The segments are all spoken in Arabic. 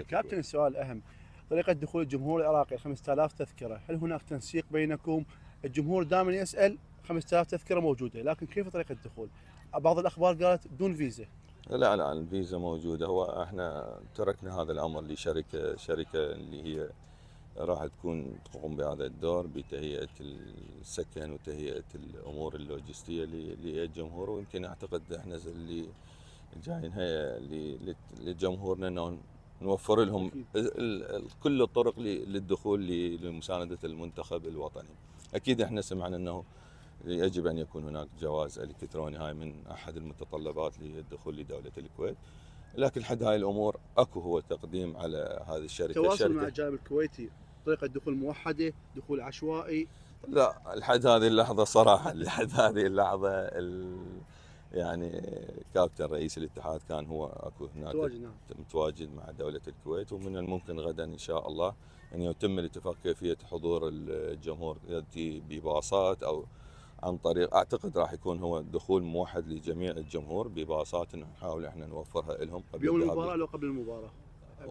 كابتن، السؤال أهم. طريقة دخول الجمهور العراقي 5000 تذكرة، هل هناك تنسيق بينكم؟ الجمهور دائما يسأل 5000 تذكرة موجودة، لكن كيف طريقة الدخول؟ بعض الأخبار قالت دون فيزا. لا الفيزا موجودة. هو احنا تركنا هذا الأمر لشركة اللي هي راح تقوم بهذا الدور بتهيئة السكن وتهيئة الأمور اللوجستية للجمهور. ويمكن أعتقد احنا اللي جايين هي لجمهورنا أنه نوفر لهم كل الطرق للدخول لمساندة المنتخب الوطني. أكيد احنا سمعنا أنه يجب أن يكون هناك جواز إلكتروني، هاي من أحد المتطلبات للدخول لدولة الكويت، لكن لحد هاي الأمور أكو هو تقديم على هذه الشركة. تواصل مع الجانب الكويتي، طريقة دخول موحدة، دخول عشوائي؟ لا، لحد هذه اللحظة صراحة لحد هذه اللحظة يعني كابتن رئيس الاتحاد كان هو اكو هناك متواجد مع دولة الكويت، ومن الممكن غدا ان شاء الله ان يتم الاتفاق كيفية حضور الجمهور، ياتي بباصات او عن طريق، اعتقد راح يكون هو دخول موحد لجميع الجمهور بباصات نحاول احنا نوفرها لهم قبل بيوم المباراة لو قبل المباراة؟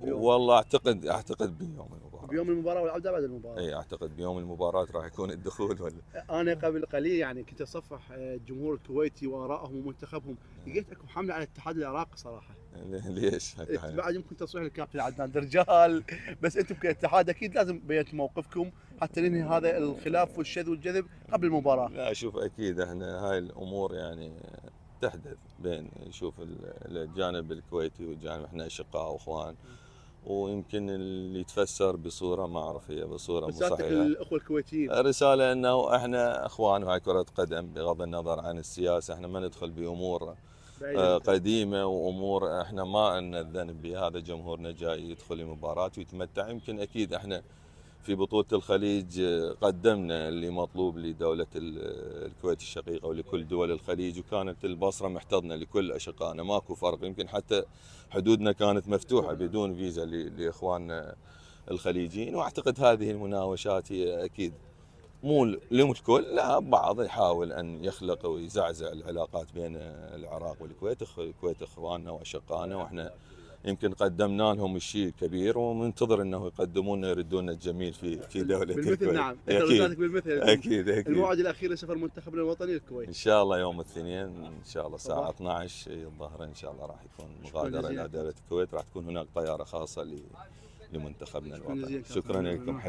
والله اعتقد بيوم المباراة. بيوم المباراة والعودة بعد المباراة؟ اي اعتقد بيوم المباراة راح يكون الدخول انا قبل قليل يعني كنت اصفح الجمهور الكويتي وارائهم ومنتخبهم، لقيت اكو حمله على الاتحاد العراقي صراحه. ليش؟ بعد يمكن تصريح الكابتن عدنان درجال، بس انتم كاتحاد اكيد لازم بينتم موقفكم حتى ننهي هذا الخلاف والشذ والجذب قبل المباراه. لا شوف، اكيد احنا هاي الامور يعني تحدث بين شوف الجانب الكويتي والجانب، احنا اشقاء واخوان، ويمكن اللي يتفسر بصوره ما اعرف هي بصوره مو صحيحه. الاخوه الكويتيين رساله انه احنا اخوان وهاي كره قدم، بغض النظر عن السياسه، احنا ما ندخل بامور قديمه وامور احنا ما لنا الذنب بها. هذا جمهورنا جاي يدخل المباراه ويتمتع. يمكن اكيد احنا في بطولة الخليج قدمنا اللي مطلوب لدولة الكويت الشقيقة ولكل دول الخليج، وكانت البصرة محتضنة لكل أشقائنا، ماكو فرق. يمكن حتى حدودنا كانت مفتوحة بدون فيزا لإخواننا الخليجيين. وأعتقد هذه المناوشات هي أكيد مو الكل، لا، بعض يحاول أن يخلق ويزعزع العلاقات بين العراق والكويت. الكويت إخواننا وأشقائنا، وإحنا يمكن قدمنا لهم الشيء كبير، ومنتظر انه يقدمون لنا يردون الجميل في دوله بالمثل الكويت. نعم، اكيد بالمثل. اكيد الموعد الاخير لسفر منتخبنا الوطني للكويت ان شاء الله يوم الاثنين ان شاء الله الساعه 12 الظهر ان شاء الله راح يكون مغادره الى دوله الكويت. راح تكون هناك طياره خاصه لمنتخبنا الوطني. شكرا لكم.